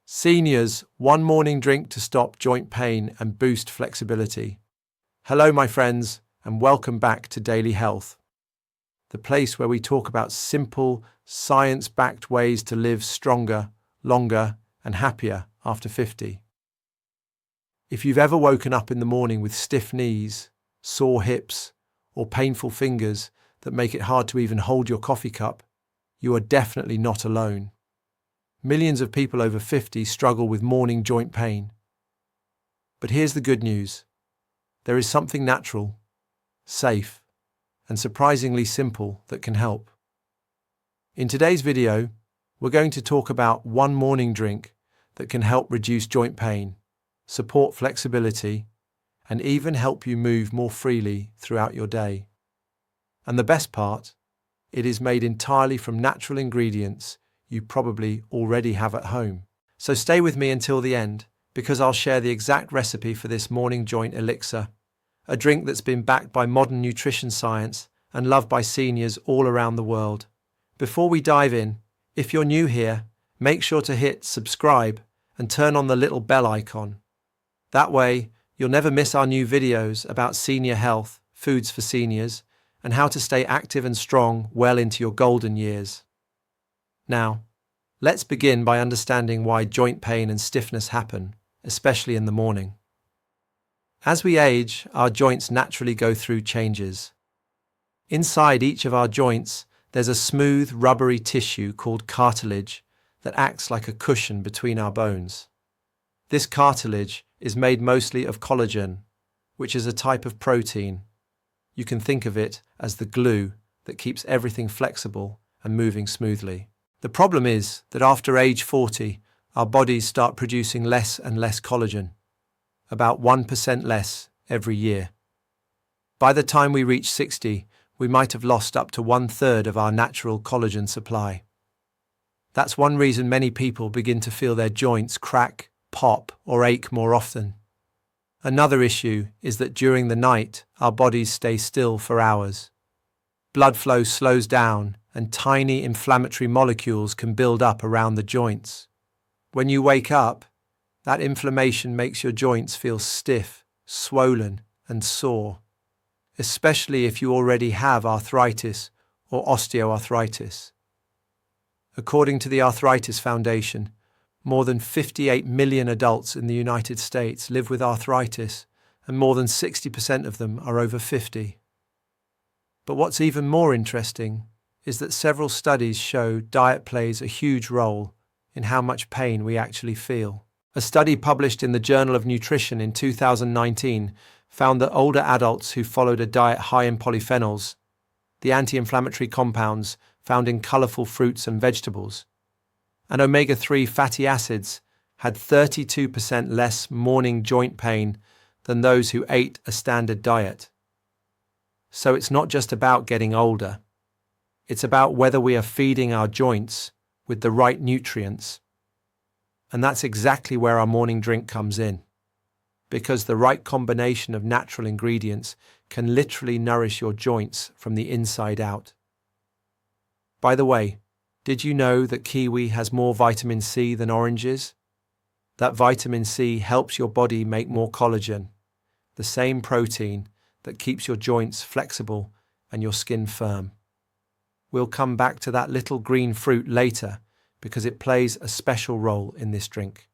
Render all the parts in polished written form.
Seniors, one morning drink to stop joint pain and boost flexibility. Hello, my friends, and welcome back to Daily Health, the place where we talk about simple, science-backed ways to live stronger, longer, and happier after 50. If you've ever woken up in the morning with stiff knees, sore hips, or painful fingers that make it hard to even hold your coffee cup, you are definitely not alone. Millions of people over 50 struggle with morning joint pain. But here's the good news. There is something natural, safe, and surprisingly simple that can help. In today's video, we're going to talk about one morning drink that can help reduce joint pain, support flexibility, and even help you move more freely throughout your day. And the best part, it is made entirely from natural ingredients you probably already have at home. So stay with me until the end, because I'll share the exact recipe for this Morning Joint Elixir, a drink that's been backed by modern nutrition science and loved by seniors all around the world. Before we dive in, if you're new here, make sure to hit subscribe and turn on the little bell icon. That way, you'll never miss our new videos about senior health, foods for seniors, and how to stay active and strong well into your golden years. Now, let's begin by understanding why joint pain and stiffness happen, especially in the morning. As we age, our joints naturally go through changes. Inside each of our joints, there's a smooth, rubbery tissue called cartilage that acts like a cushion between our bones. This cartilage is made mostly of collagen, which is a type of protein. You can think of it as the glue that keeps everything flexible and moving smoothly. The problem is that after age 40, our bodies start producing less and less collagen, about 1% less every year. By the time we reach 60, we might have lost up to 1/3 of our natural collagen supply. That's one reason many people begin to feel their joints crack, pop, or ache more often. Another issue is that during the night, our bodies stay still for hours. Blood flow slows down, and tiny inflammatory molecules can build up around the joints. When you wake up, that inflammation makes your joints feel stiff, swollen, and sore, especially if you already have arthritis or osteoarthritis. According to the Arthritis Foundation, more than 58 million adults in the United States live with arthritis, and more than 60% of them are over 50. But what's even more interesting is that several studies show diet plays a huge role in how much pain we actually feel. A study published in the Journal of Nutrition in 2019 found that older adults who followed a diet high in polyphenols, the anti-inflammatory compounds found in colourful fruits and vegetables, and omega-3 fatty acids had 32% less morning joint pain than those who ate a standard diet. So it's not just about getting older. It's about whether we are feeding our joints with the right nutrients. And that's exactly where our morning drink comes in, because the right combination of natural ingredients can literally nourish your joints from the inside out. By the way, did you know that kiwi has more vitamin C than oranges? That vitamin C helps your body make more collagen, the same protein that keeps your joints flexible and your skin firm. We'll come back to that little green fruit later because it plays a special role in this drink.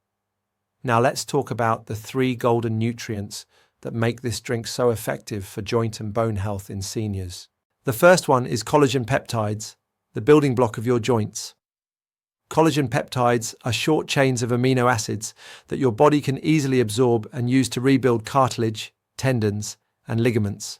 Now let's talk about the 3 golden nutrients that make this drink so effective for joint and bone health in seniors. The first one is collagen peptides, the building block of your joints. Collagen peptides are short chains of amino acids that your body can easily absorb and use to rebuild cartilage, tendons, and ligaments.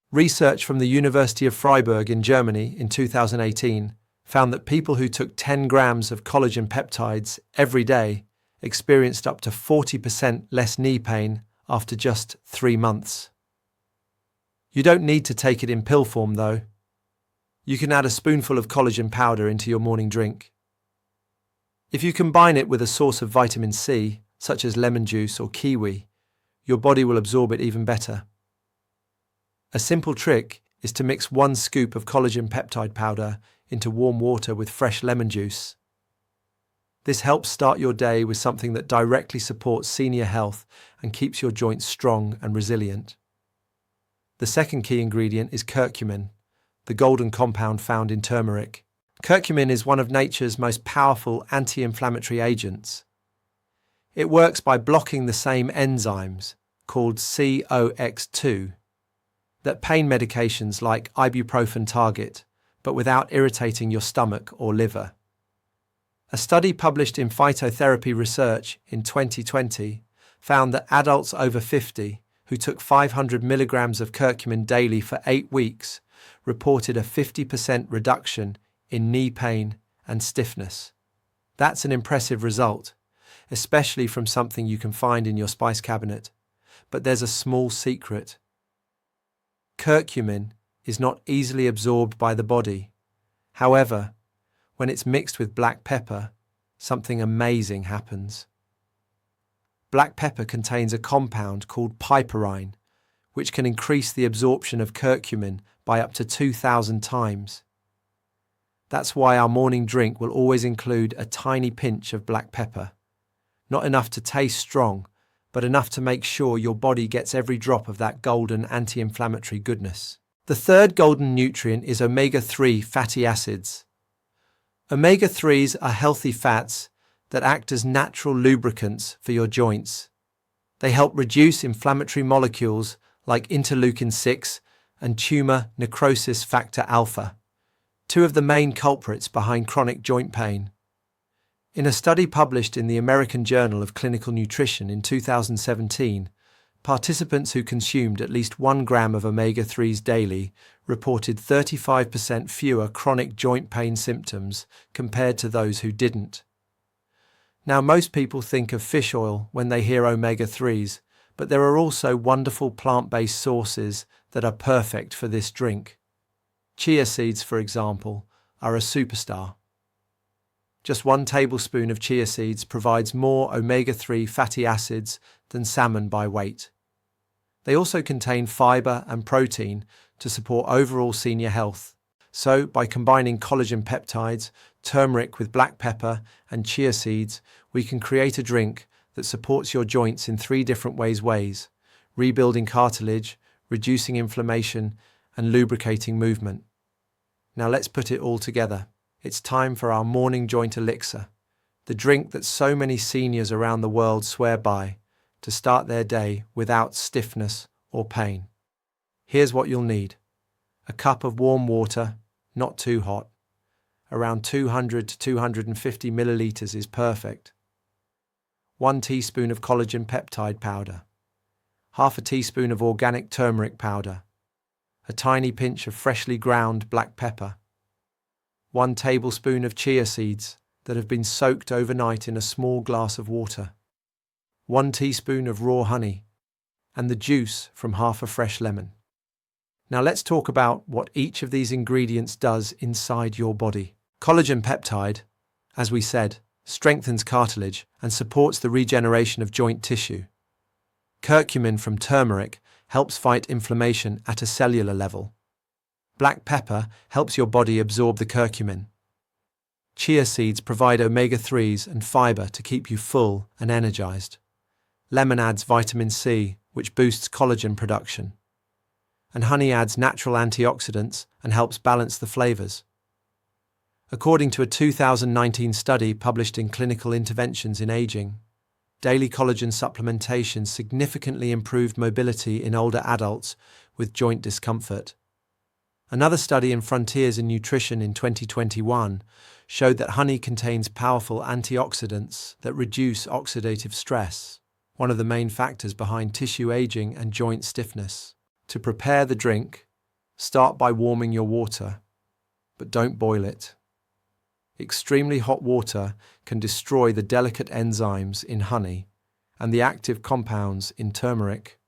Research from the University of Freiburg in Germany in 2018 found that people who took 10 grams of collagen peptides every day experienced up to 40% less knee pain after just 3 months. You don't need to take it in pill form though. You can add a spoonful of collagen powder into your morning drink. If you combine it with a source of vitamin C, such as lemon juice or kiwi, your body will absorb it even better. A simple trick is to mix 1 scoop of collagen peptide powder into warm water with fresh lemon juice. This helps start your day with something that directly supports senior health and keeps your joints strong and resilient. The second key ingredient is curcumin, the golden compound found in turmeric. Curcumin is one of nature's most powerful anti-inflammatory agents. It works by blocking the same enzymes, called COX2, that pain medications like ibuprofen target, but without irritating your stomach or liver. A study published in Phytotherapy Research in 2020 found that adults over 50 who took 500 milligrams of curcumin daily for 8 weeks reported a 50% reduction in knee pain and stiffness. That's an impressive result, especially from something you can find in your spice cabinet. But there's a small secret. Curcumin is not easily absorbed by the body. However, when it's mixed with black pepper, something amazing happens. Black pepper contains a compound called piperine, which can increase the absorption of curcumin by up to 2,000 times. That's why our morning drink will always include a tiny pinch of black pepper. Not enough to taste strong, but enough to make sure your body gets every drop of that golden anti-inflammatory goodness. The third golden nutrient is omega-3 fatty acids. Omega-3s are healthy fats that act as natural lubricants for your joints. They help reduce inflammatory molecules like interleukin-6 and tumor necrosis factor alpha, two of the main culprits behind chronic joint pain. In a study published in the American Journal of Clinical Nutrition in 2017, participants who consumed at least 1 gram of omega-3s daily reported 35% fewer chronic joint pain symptoms compared to those who didn't. Now, most people think of fish oil when they hear omega-3s, but there are also wonderful plant-based sources that are perfect for this drink. Chia seeds, for example, are a superstar. Just 1 tablespoon of chia seeds provides more omega-3 fatty acids than salmon by weight. They also contain fiber and protein to support overall senior health. So, by combining collagen peptides, turmeric with black pepper, and chia seeds, we can create a drink that supports your joints in 3 different ways: rebuilding cartilage, reducing inflammation, and lubricating movement. Now let's put it all together. It's time for our Morning Joint Elixir, the drink that so many seniors around the world swear by to start their day without stiffness or pain. Here's what you'll need. A cup of warm water, not too hot. Around 200 to 250 milliliters is perfect. 1 teaspoon of collagen peptide powder. Half a teaspoon of organic turmeric powder. A tiny pinch of freshly ground black pepper. 1 tablespoon of chia seeds that have been soaked overnight in a small glass of water. 1 teaspoon of raw honey, and the juice from half a fresh lemon. Now let's talk about what each of these ingredients does inside your body. Collagen peptide, as we said, strengthens cartilage and supports the regeneration of joint tissue. Curcumin from turmeric helps fight inflammation at a cellular level. Black pepper helps your body absorb the curcumin. Chia seeds provide omega-3s and fiber to keep you full and energized. Lemon adds vitamin C, which boosts collagen production. And honey adds natural antioxidants and helps balance the flavors. According to a 2019 study published in Clinical Interventions in Aging, daily collagen supplementation significantly improved mobility in older adults with joint discomfort. Another study in Frontiers in Nutrition in 2021 showed that honey contains powerful antioxidants that reduce oxidative stress, one of the main factors behind tissue aging and joint stiffness. To prepare the drink, start by warming your water, but don't boil it. Extremely hot water can destroy the delicate enzymes in honey and the active compounds in turmeric.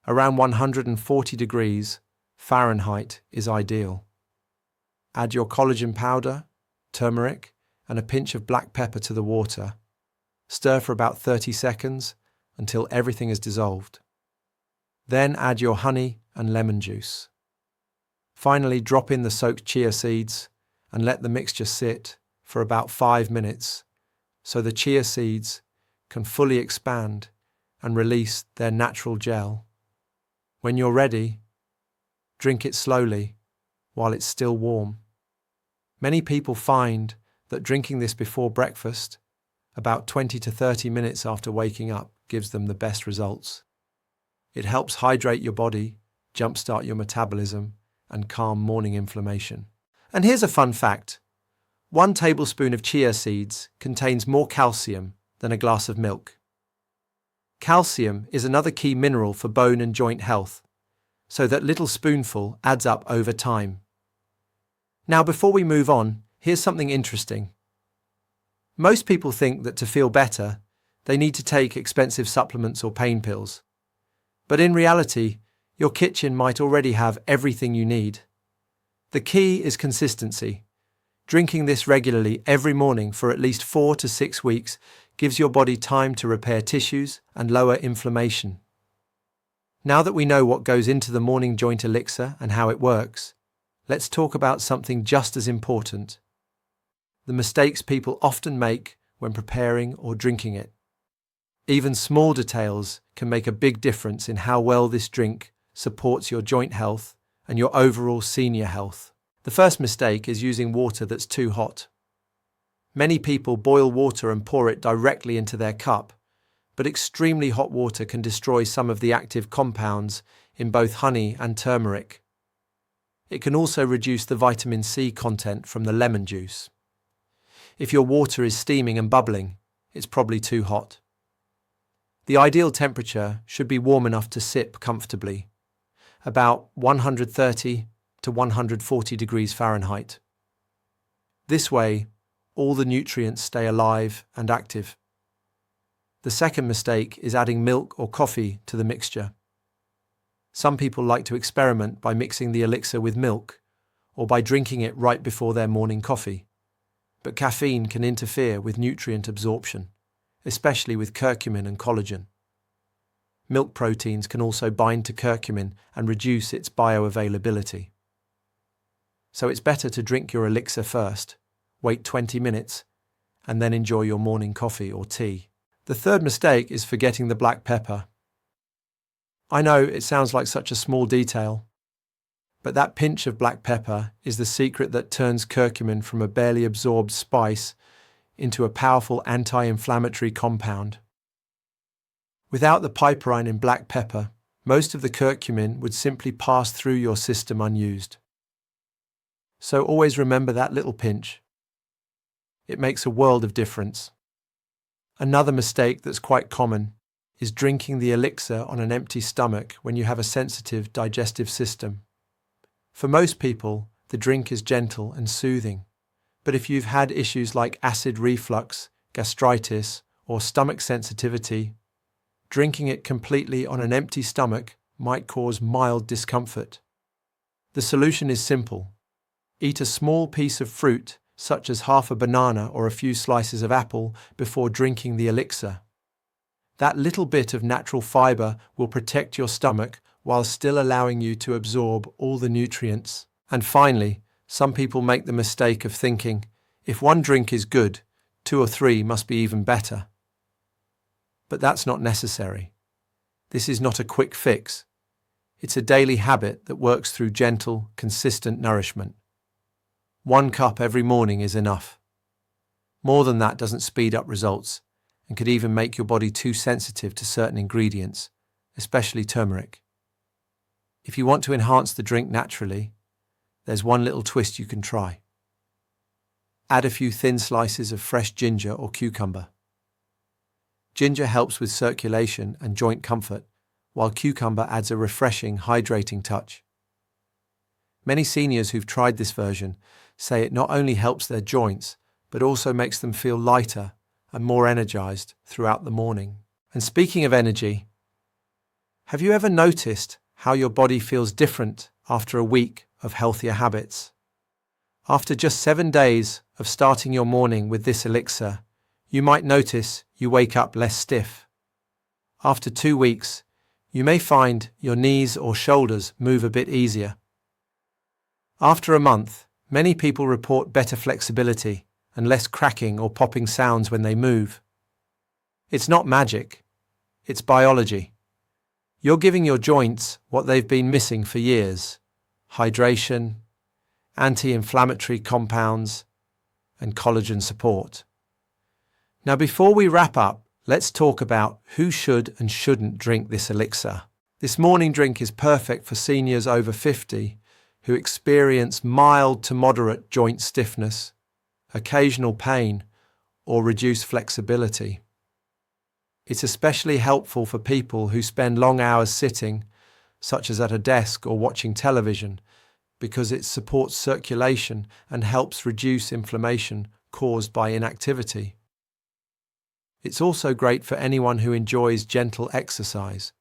Around 140 degrees Fahrenheit is ideal. Add your collagen powder, turmeric, and a pinch of black pepper to the water. Stir for about 30 seconds until everything is dissolved. Then add your honey and lemon juice. Finally, drop in the soaked chia seeds and let the mixture sit for about 5 minutes so the chia seeds can fully expand and release their natural gel. When you're ready, drink it slowly while it's still warm. Many people find that drinking this before breakfast, about 20 to 30 minutes after waking up, gives them the best results. It helps hydrate your body, jumpstart your metabolism, and calm morning inflammation. And here's a fun fact. 1 tablespoon of chia seeds contains more calcium than a glass of milk. Calcium is another key mineral for bone and joint health, so that little spoonful adds up over time. Now, before we move on, here's something interesting. Most people think that to feel better, they need to take expensive supplements or pain pills. But in reality, your kitchen might already have everything you need. The key is consistency. Drinking this regularly every morning for at least 4 to 6 weeks gives your body time to repair tissues and lower inflammation. Now that we know what goes into the Morning Joint Elixir and how it works, let's talk about something just as important: the mistakes people often make when preparing or drinking it. Even small details can make a big difference in how well this drink supports your joint health and your overall senior health. The first mistake is using water that's too hot. Many people boil water and pour it directly into their cup, but extremely hot water can destroy some of the active compounds in both honey and turmeric. It can also reduce the vitamin C content from the lemon juice. If your water is steaming and bubbling, it's probably too hot. The ideal temperature should be warm enough to sip comfortably, about 130 to 140 degrees Fahrenheit. This way, all the nutrients stay alive and active. The second mistake is adding milk or coffee to the mixture. Some people like to experiment by mixing the elixir with milk or by drinking it right before their morning coffee. But caffeine can interfere with nutrient absorption, especially with curcumin and collagen. Milk proteins can also bind to curcumin and reduce its bioavailability. So it's better to drink your elixir first, wait 20 minutes, and then enjoy your morning coffee or tea. The third mistake is forgetting the black pepper. I know it sounds like such a small detail, but that pinch of black pepper is the secret that turns curcumin from a barely absorbed spice into a powerful anti-inflammatory compound. Without the piperine in black pepper, most of the curcumin would simply pass through your system unused. So always remember that little pinch. It makes a world of difference. Another mistake that's quite common is drinking the elixir on an empty stomach when you have a sensitive digestive system. For most people, the drink is gentle and soothing, but if you've had issues like acid reflux, gastritis, or stomach sensitivity, drinking it completely on an empty stomach might cause mild discomfort. The solution is simple. Eat a small piece of fruit, such as half a banana or a few slices of apple, before drinking the elixir. That little bit of natural fiber will protect your stomach while still allowing you to absorb all the nutrients. And finally, some people make the mistake of thinking, if one drink is good, 2 or 3 must be even better. But that's not necessary. This is not a quick fix. It's a daily habit that works through gentle, consistent nourishment. 1 cup every morning is enough. More than that doesn't speed up results and could even make your body too sensitive to certain ingredients, especially turmeric. If you want to enhance the drink naturally, there's one little twist you can try. Add a few thin slices of fresh ginger or cucumber. Ginger helps with circulation and joint comfort, while cucumber adds a refreshing, hydrating touch. Many seniors who've tried this version say it not only helps their joints, but also makes them feel lighter and more energized throughout the morning. And speaking of energy, have you ever noticed how your body feels different after a week of healthier habits? After just 7 days of starting your morning with this elixir, you might notice you wake up less stiff. After 2 weeks, you may find your knees or shoulders move a bit easier. After a month, many people report better flexibility and less cracking or popping sounds when they move. It's not magic, it's biology. You're giving your joints what they've been missing for years: hydration, anti-inflammatory compounds, and collagen support. Now, before we wrap up, let's talk about who should and shouldn't drink this elixir. This morning drink is perfect for seniors over 50 who experience mild to moderate joint stiffness, occasional pain, or reduced flexibility. It's especially helpful for people who spend long hours sitting, such as at a desk or watching television, because it supports circulation and helps reduce inflammation caused by inactivity. It's also great for anyone who enjoys gentle exercise,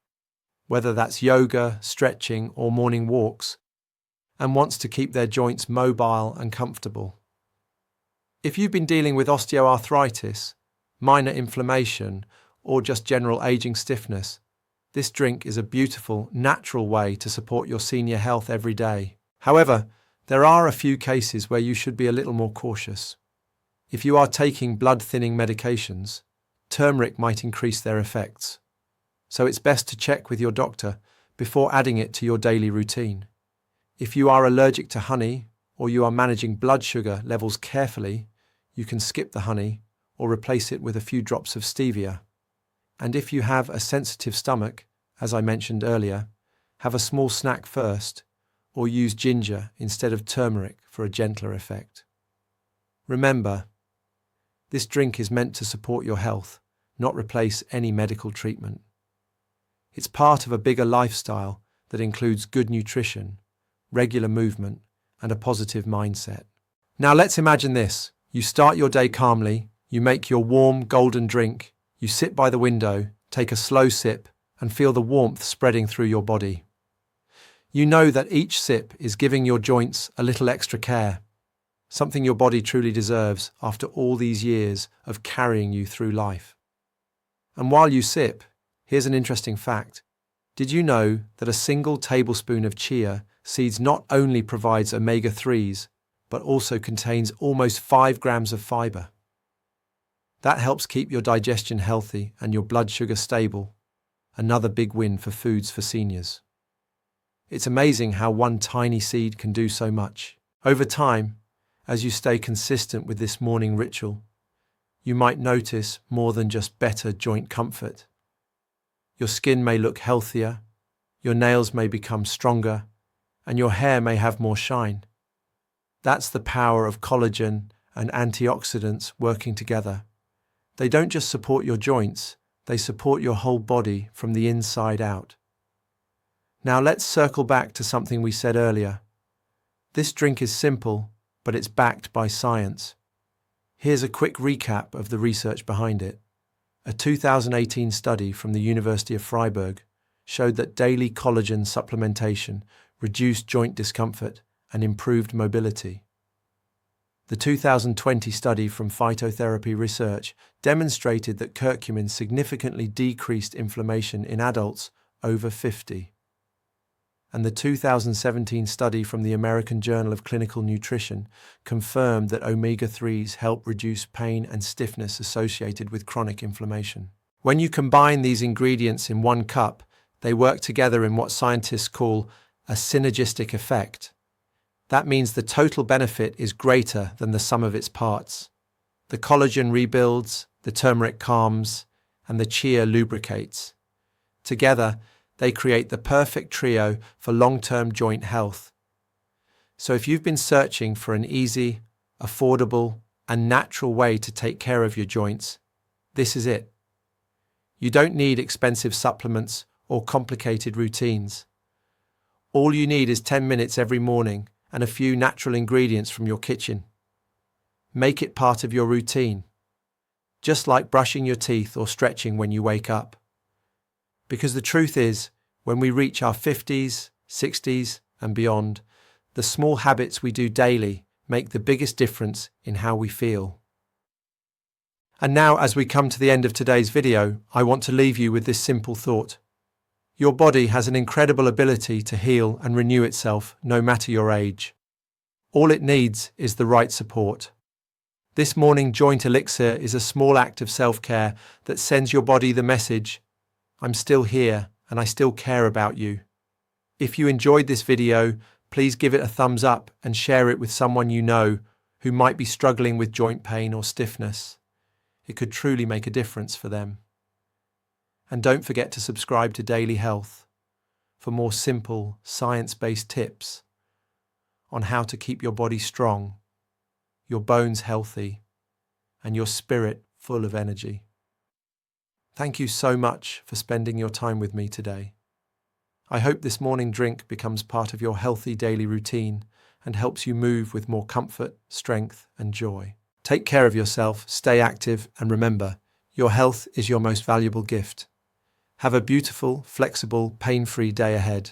whether that's yoga, stretching, or morning walks, and wants to keep their joints mobile and comfortable. If you've been dealing with osteoarthritis, minor inflammation, or just general aging stiffness, this drink is a beautiful, natural way to support your senior health every day. However, there are a few cases where you should be a little more cautious. If you are taking blood-thinning medications, turmeric might increase their effects. So it's best to check with your doctor before adding it to your daily routine. If you are allergic to honey, or you are managing blood sugar levels carefully, you can skip the honey or replace it with a few drops of stevia. And if you have a sensitive stomach, as I mentioned earlier, have a small snack first, or use ginger instead of turmeric for a gentler effect. Remember, this drink is meant to support your health, not replace any medical treatment. It's part of a bigger lifestyle that includes good nutrition, regular movement, and a positive mindset. Now let's imagine this. You start your day calmly, you make your warm, golden drink, you sit by the window, take a slow sip, and feel the warmth spreading through your body. You know that each sip is giving your joints a little extra care, something your body truly deserves after all these years of carrying you through life. And while you sip, here's an interesting fact. Did you know that a single tablespoon of chia seeds not only provides omega-3s, but also contains almost 5 grams of fiber? That helps keep your digestion healthy and your blood sugar stable. Another big win for foods for seniors. It's amazing how one tiny seed can do so much. Over time, as you stay consistent with this morning ritual, you might notice more than just better joint comfort. Your skin may look healthier, your nails may become stronger, and your hair may have more shine. That's the power of collagen and antioxidants working together. They don't just support your joints, they support your whole body from the inside out. Now let's circle back to something we said earlier. This drink is simple, but it's backed by science. Here's a quick recap of the research behind it. A 2018 study from the University of Freiburg showed that daily collagen supplementation reduced joint discomfort and improved mobility. The 2020 study from Phytotherapy Research demonstrated that curcumin significantly decreased inflammation in adults over 50. And the 2017 study from the American Journal of Clinical Nutrition confirmed that omega-3s help reduce pain and stiffness associated with chronic inflammation. When you combine these ingredients in one cup, they work together in what scientists call a synergistic effect. That means the total benefit is greater than the sum of its parts. The collagen rebuilds, the turmeric calms, and the chia lubricates. Together, they create the perfect trio for long-term joint health. So if you've been searching for an easy, affordable, and natural way to take care of your joints, this is it. You don't need expensive supplements or complicated routines. All you need is 10 minutes every morning and a few natural ingredients from your kitchen. Make it part of your routine, just like brushing your teeth or stretching when you wake up. Because the truth is, when we reach our 50s, 60s, and beyond, the small habits we do daily make the biggest difference in how we feel. And now, as we come to the end of today's video, I want to leave you with this simple thought. Your body has an incredible ability to heal and renew itself no matter your age. All it needs is the right support. This Morning Joint Elixir is a small act of self-care that sends your body the message, I'm still here and I still care about you. If you enjoyed this video, please give it a thumbs up and share it with someone you know who might be struggling with joint pain or stiffness. It could truly make a difference for them. And don't forget to subscribe to Daily Health for more simple, science-based tips on how to keep your body strong, your bones healthy, and your spirit full of energy. Thank you so much for spending your time with me today. I hope this morning drink becomes part of your healthy daily routine and helps you move with more comfort, strength, and joy. Take care of yourself, stay active, and remember, your health is your most valuable gift. Have a beautiful, flexible, pain-free day ahead.